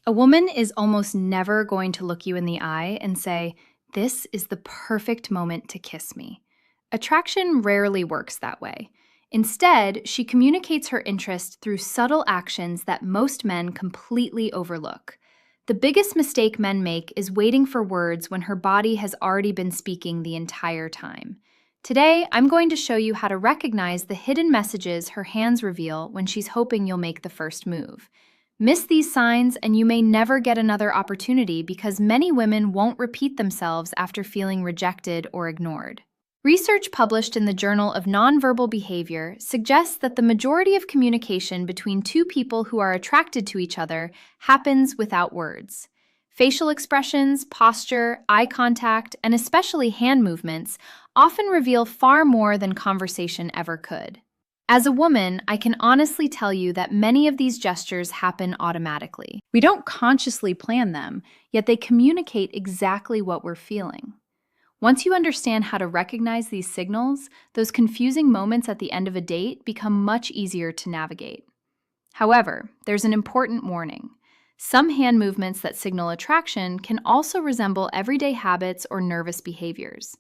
A woman is almost never going to look you in the eye and say, "This is the perfect moment to kiss me." Attraction rarely works that way. Instead, she communicates her interest through subtle actions that most men completely overlook. The biggest mistake men make is waiting for words when her body has already been speaking the entire time. Today, I'm going to show you how to recognize the hidden messages her hands reveal when she's hoping you'll make the first move. Miss these signs, and you may never get another opportunity because many women won't repeat themselves after feeling rejected or ignored. Research published in the Journal of Nonverbal Behavior suggests that the majority of communication between two people who are attracted to each other happens without words. Facial expressions, posture, eye contact, and especially hand movements often reveal far more than conversation ever could. As a woman, I can honestly tell you that many of these gestures happen automatically. We don't consciously plan them, yet they communicate exactly what we're feeling. Once you understand how to recognize these signals, those confusing moments at the end of a date become much easier to navigate. However, there's an important warning. Some hand movements that signal attraction can also resemble everyday habits or nervous behaviors.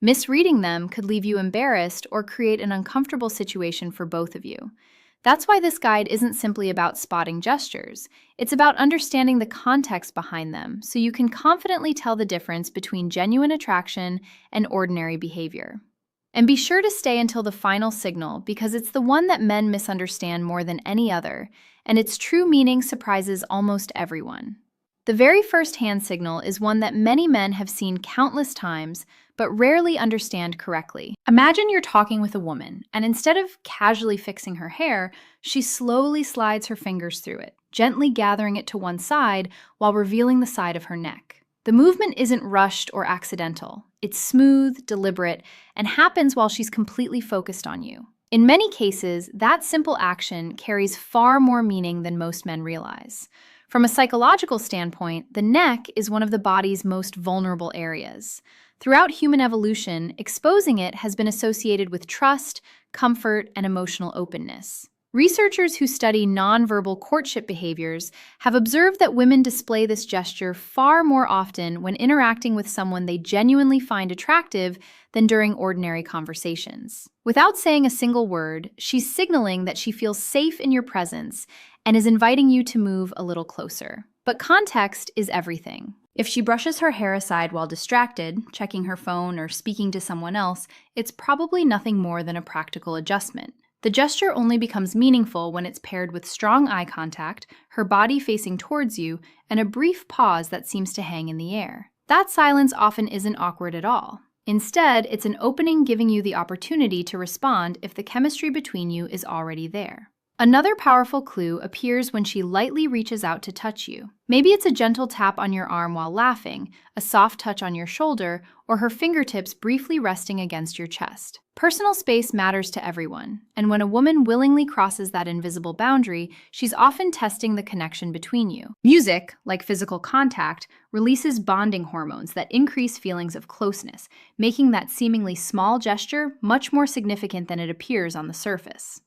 Misreading them could leave you embarrassed or create an uncomfortable situation for both of you. That's why this guide isn't simply about spotting gestures. It's about understanding the context behind them so you can confidently tell the difference between genuine attraction and ordinary behavior. And be sure to stay until the final signal because it's the one that men misunderstand more than any other, and its true meaning surprises almost everyone. The very first hand signal is one that many men have seen countless times, but rarely understand correctly. Imagine you're talking with a woman, and instead of casually fixing her hair, she slowly slides her fingers through it, gently gathering it to one side while revealing the side of her neck. The movement isn't rushed or accidental. It's smooth, deliberate, and happens while she's completely focused on you. In many cases, that simple action carries far more meaning than most men realize. From a psychological standpoint, the neck is one of the body's most vulnerable areas. Throughout human evolution, exposing it has been associated with trust, comfort, and emotional openness. Researchers who study nonverbal courtship behaviors have observed that women display this gesture far more often when interacting with someone they genuinely find attractive than during ordinary conversations. Without saying a single word, she's signaling that she feels safe in your presence and is inviting you to move a little closer. But context is everything. If she brushes her hair aside while distracted, checking her phone or speaking to someone else, it's probably nothing more than a practical adjustment. The gesture only becomes meaningful when it's paired with strong eye contact, her body facing towards you, and a brief pause that seems to hang in the air. That silence often isn't awkward at all. Instead, it's an opening giving you the opportunity to respond if the chemistry between you is already there. Another powerful clue appears when she lightly reaches out to touch you. Maybe it's a gentle tap on your arm while laughing, a soft touch on your shoulder, or her fingertips briefly resting against your chest. Personal space matters to everyone, and when a woman willingly crosses that invisible boundary, she's often testing the connection between you. Music, like physical contact, releases bonding hormones that increase feelings of closeness, making that seemingly small gesture much more significant than it appears on the surface.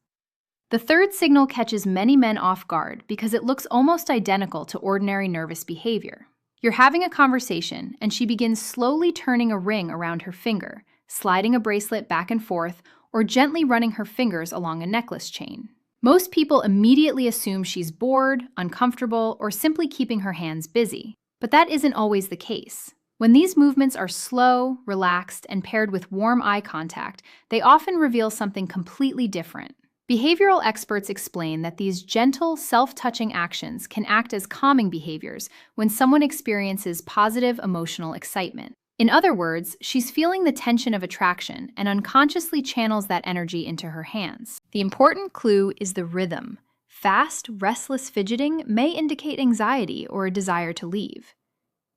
The third signal catches many men off guard because it looks almost identical to ordinary nervous behavior. You're having a conversation, and she begins slowly turning a ring around her finger, sliding a bracelet back and forth, or gently running her fingers along a necklace chain. Most people immediately assume she's bored, uncomfortable, or simply keeping her hands busy. But that isn't always the case. When these movements are slow, relaxed, and paired with warm eye contact, they often reveal something completely different. Behavioral experts explain that these gentle, self-touching actions can act as calming behaviors when someone experiences positive emotional excitement. In other words, she's feeling the tension of attraction and unconsciously channels that energy into her hands. The important clue is the rhythm. Fast, restless fidgeting may indicate anxiety or a desire to leave.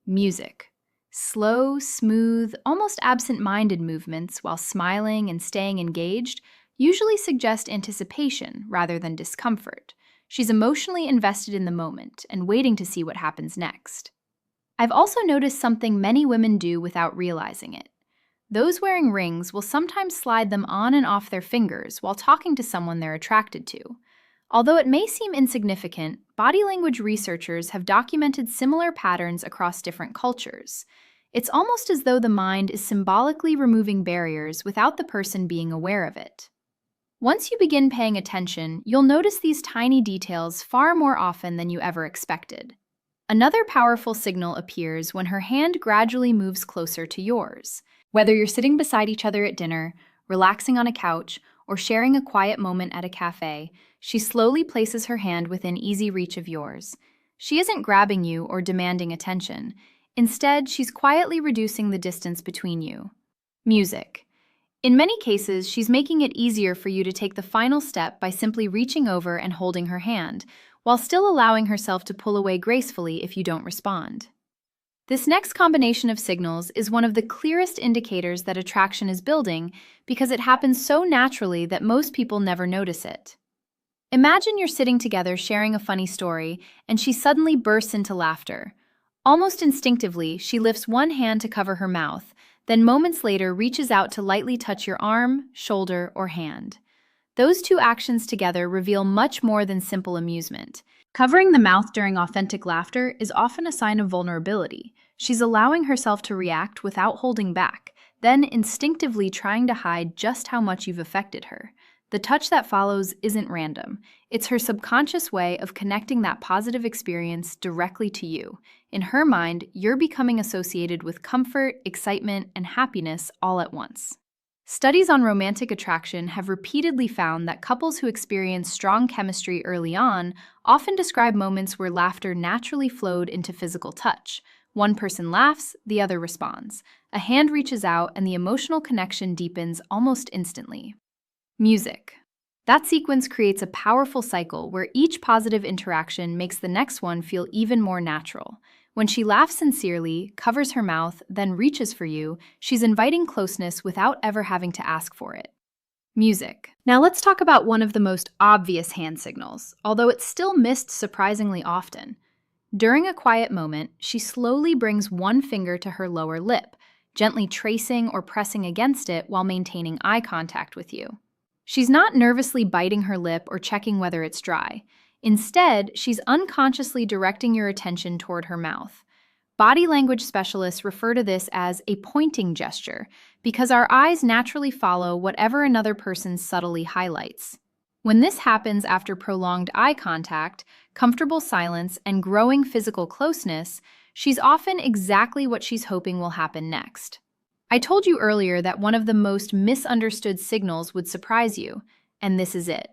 Music. Slow, smooth, almost absent-minded movements while smiling and staying engaged usually suggest anticipation rather than discomfort. She's emotionally invested in the moment and waiting to see what happens next. I've also noticed something many women do without realizing it. Those wearing rings will sometimes slide them on and off their fingers while talking to someone they're attracted to. Although it may seem insignificant, body language researchers have documented similar patterns across different cultures. It's almost as though the mind is symbolically removing barriers without the person being aware of it. Once you begin paying attention, you'll notice these tiny details far more often than you ever expected. Another powerful signal appears when her hand gradually moves closer to yours. Whether you're sitting beside each other at dinner, relaxing on a couch, or sharing a quiet moment at a cafe, she slowly places her hand within easy reach of yours. She isn't grabbing you or demanding attention. Instead, she's quietly reducing the distance between you. Music. In many cases, she's making it easier for you to take the final step by simply reaching over and holding her hand, while still allowing herself to pull away gracefully if you don't respond. This next combination of signals is one of the clearest indicators that attraction is building because it happens so naturally that most people never notice it. Imagine you're sitting together sharing a funny story, and she suddenly bursts into laughter. Almost instinctively, she lifts one hand to cover her mouth, then moments later reaches out to lightly touch your arm, shoulder, or hand. Those two actions together reveal much more than simple amusement. Covering the mouth during authentic laughter is often a sign of vulnerability. She's allowing herself to react without holding back, then instinctively trying to hide just how much you've affected her. The touch that follows isn't random. It's her subconscious way of connecting that positive experience directly to you. In her mind, you're becoming associated with comfort, excitement, and happiness all at once. Studies on romantic attraction have repeatedly found that couples who experience strong chemistry early on often describe moments where laughter naturally flowed into physical touch. One person laughs, the other responds. A hand reaches out, and the emotional connection deepens almost instantly. Music. That sequence creates a powerful cycle where each positive interaction makes the next one feel even more natural. When she laughs sincerely, covers her mouth, then reaches for you, she's inviting closeness without ever having to ask for it. Music. Now let's talk about one of the most obvious hand signals, although it's still missed surprisingly often. During a quiet moment, she slowly brings one finger to her lower lip, gently tracing or pressing against it while maintaining eye contact with you. She's not nervously biting her lip or checking whether it's dry. Instead, she's unconsciously directing your attention toward her mouth. Body language specialists refer to this as a pointing gesture because our eyes naturally follow whatever another person subtly highlights. When this happens after prolonged eye contact, comfortable silence, and growing physical closeness, she's often exactly what she's hoping will happen next. I told you earlier that one of the most misunderstood signals would surprise you, and this is it.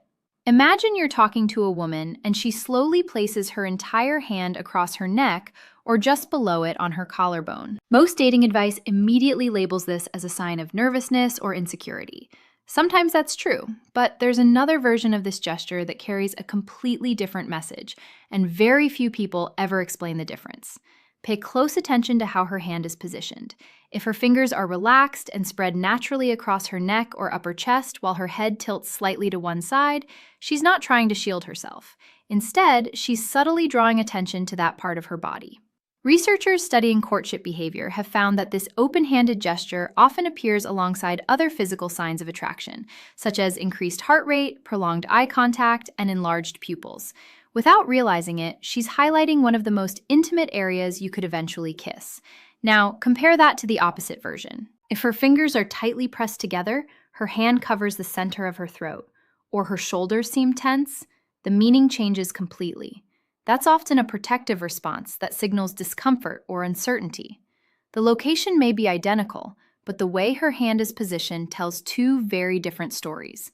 Imagine you're talking to a woman and she slowly places her entire hand across her neck or just below it on her collarbone. Most dating advice immediately labels this as a sign of nervousness or insecurity. Sometimes that's true, but there's another version of this gesture that carries a completely different message, and very few people ever explain the difference. Pay close attention to how her hand is positioned. If her fingers are relaxed and spread naturally across her neck or upper chest while her head tilts slightly to one side, she's not trying to shield herself. Instead, she's subtly drawing attention to that part of her body. Researchers studying courtship behavior have found that this open-handed gesture often appears alongside other physical signs of attraction, such as increased heart rate, prolonged eye contact, and enlarged pupils. Without realizing it, she's highlighting one of the most intimate areas you could eventually kiss. Now, compare that to the opposite version. If her fingers are tightly pressed together, her hand covers the center of her throat, or her shoulders seem tense, the meaning changes completely. That's often a protective response that signals discomfort or uncertainty. The location may be identical, but the way her hand is positioned tells two very different stories.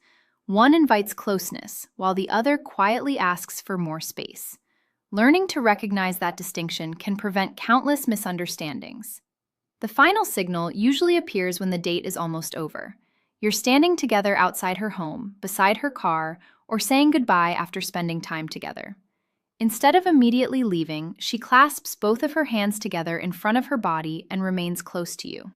One invites closeness, while the other quietly asks for more space. Learning to recognize that distinction can prevent countless misunderstandings. The final signal usually appears when the date is almost over. You're standing together outside her home, beside her car, or saying goodbye after spending time together. Instead of immediately leaving, she clasps both of her hands together in front of her body and remains close to you.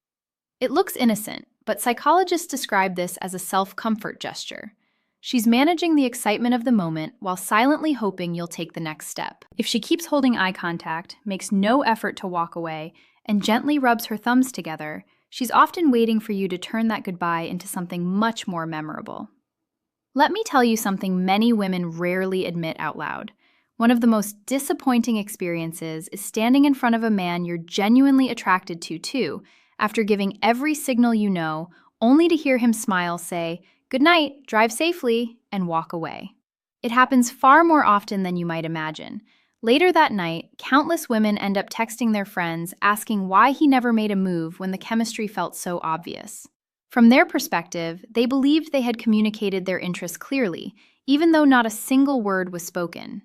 It looks innocent, but psychologists describe this as a self-comfort gesture. She's managing the excitement of the moment while silently hoping you'll take the next step. If she keeps holding eye contact, makes no effort to walk away, and gently rubs her thumbs together, she's often waiting for you to turn that goodbye into something much more memorable. Let me tell you something many women rarely admit out loud. One of the most disappointing experiences is standing in front of a man you're genuinely attracted to, too, after giving every signal you know, only to hear him smile, say, "Good night, drive safely," and walk away. It happens far more often than you might imagine. Later that night, countless women end up texting their friends asking why he never made a move when the chemistry felt so obvious. From their perspective, they believed they had communicated their interest clearly, even though not a single word was spoken.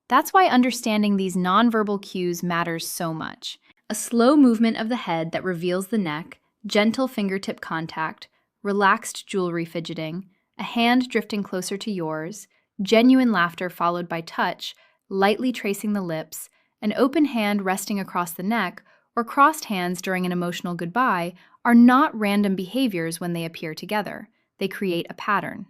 That's why understanding these nonverbal cues matters so much. A slow movement of the head that reveals the neck, gentle fingertip contact, relaxed jewelry fidgeting, a hand drifting closer to yours, genuine laughter followed by touch, lightly tracing the lips, an open hand resting across the neck, or crossed hands during an emotional goodbye are not random behaviors when they appear together. They create a pattern.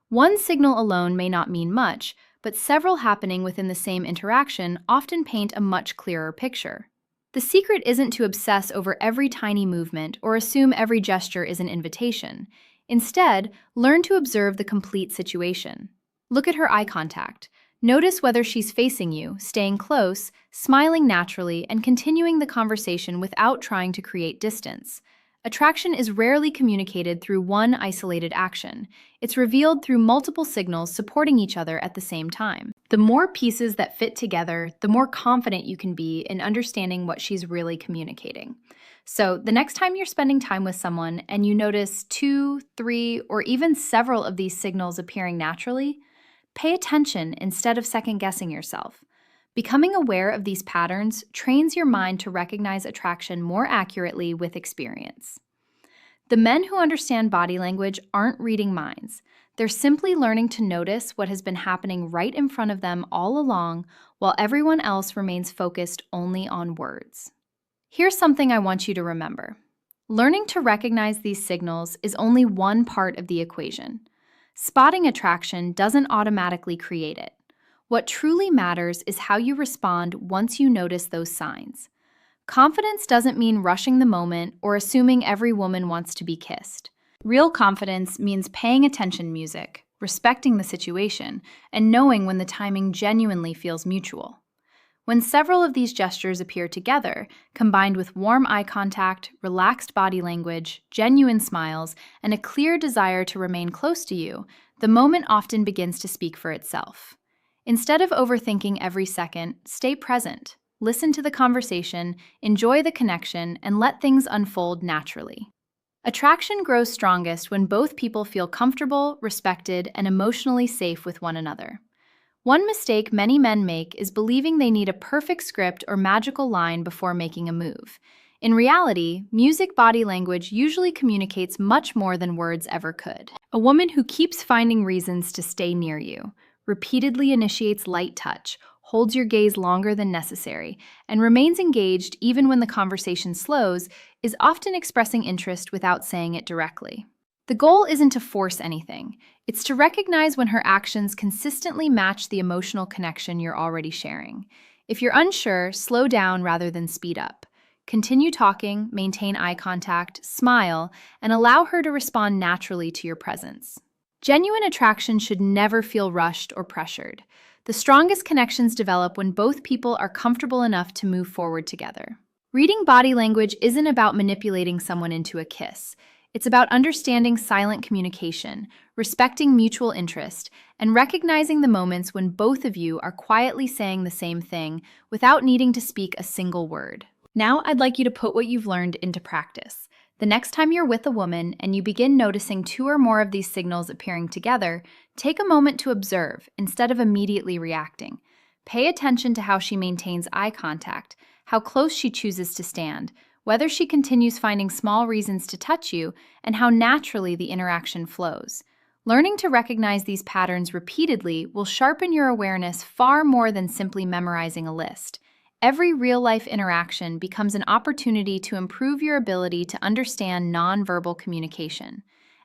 One signal alone may not mean much, but several happening within the same interaction often paint a much clearer picture. The secret isn't to obsess over every tiny movement or assume every gesture is an invitation. Instead, learn to observe the complete situation. Look at her eye contact. Notice whether she's facing you, staying close, smiling naturally, and continuing the conversation without trying to create distance. Attraction is rarely communicated through one isolated action. It's revealed through multiple signals supporting each other at the same time. The more pieces that fit together, the more confident you can be in understanding what she's really communicating. So, the next time you're spending time with someone and you notice 2, 3, or even several of these signals appearing naturally, pay attention instead of second-guessing yourself. Becoming aware of these patterns trains your mind to recognize attraction more accurately with experience. The men who understand body language aren't reading minds. They're simply learning to notice what has been happening right in front of them all along, while everyone else remains focused only on words. Here's something I want you to remember. Learning to recognize these signals is only one part of the equation. Spotting attraction doesn't automatically create it. What truly matters is how you respond once you notice those signs. Confidence doesn't mean rushing the moment or assuming every woman wants to be kissed. Real confidence means paying attention music, respecting the situation, and knowing when the timing genuinely feels mutual. When several of these gestures appear together, combined with warm eye contact, relaxed body language, genuine smiles, and a clear desire to remain close to you, the moment often begins to speak for itself. Instead of overthinking every second, stay present. Listen to the conversation, enjoy the connection, and let things unfold naturally. Attraction grows strongest when both people feel comfortable, respected, and emotionally safe with one another. One mistake many men make is believing they need a perfect script or magical line before making a move. In reality, music body language usually communicates much more than words ever could. A woman who keeps finding reasons to stay near you, repeatedly initiates light touch, holds your gaze longer than necessary, and remains engaged even when the conversation slows, is often expressing interest without saying it directly. The goal isn't to force anything. It's to recognize when her actions consistently match the emotional connection you're already sharing. If you're unsure, slow down rather than speed up. Continue talking, maintain eye contact, smile, and allow her to respond naturally to your presence. Genuine attraction should never feel rushed or pressured. The strongest connections develop when both people are comfortable enough to move forward together. Reading body language isn't about manipulating someone into a kiss. It's about understanding silent communication, respecting mutual interest, and recognizing the moments when both of you are quietly saying the same thing without needing to speak a single word. Now I'd like you to put what you've learned into practice. The next time you're with a woman and you begin noticing 2 or more of these signals appearing together, take a moment to observe instead of immediately reacting. Pay attention to how she maintains eye contact, how close she chooses to stand, whether she continues finding small reasons to touch you, and how naturally the interaction flows. Learning to recognize these patterns repeatedly will sharpen your awareness far more than simply memorizing a list. Every real-life interaction becomes an opportunity to improve your ability to understand nonverbal communication.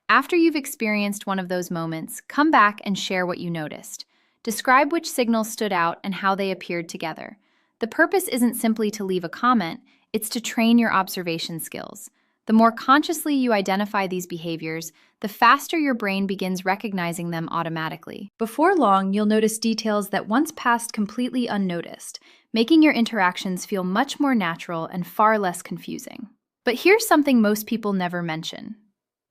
After you've experienced one of those moments, come back and share what you noticed. Describe which signals stood out and how they appeared together. The purpose isn't simply to leave a comment, it's to train your observation skills. The more consciously you identify these behaviors, the faster your brain begins recognizing them automatically. Before long, you'll notice details that once passed completely unnoticed, making your interactions feel much more natural and far less confusing. But here's something most people never mention.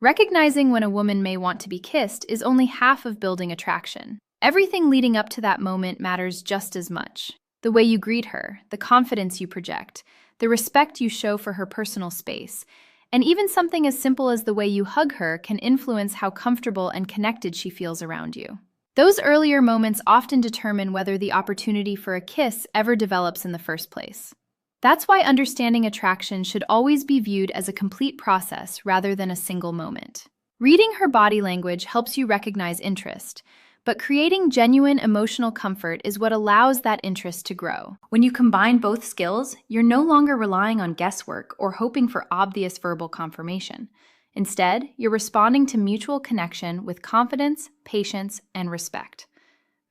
Recognizing when a woman may want to be kissed is only half of building attraction. Everything leading up to that moment matters just as much. The way you greet her, the confidence you project, the respect you show for her personal space, and even something as simple as the way you hug her can influence how comfortable and connected she feels around you. Those earlier moments often determine whether the opportunity for a kiss ever develops in the first place. That's why understanding attraction should always be viewed as a complete process rather than a single moment. Reading her body language helps you recognize interest, but creating genuine emotional comfort is what allows that interest to grow. When you combine both skills, you're no longer relying on guesswork or hoping for obvious verbal confirmation. Instead, you're responding to mutual connection with confidence, patience, and respect.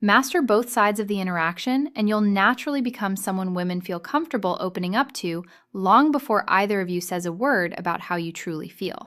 Master both sides of the interaction, and you'll naturally become someone women feel comfortable opening up to long before either of you says a word about how you truly feel.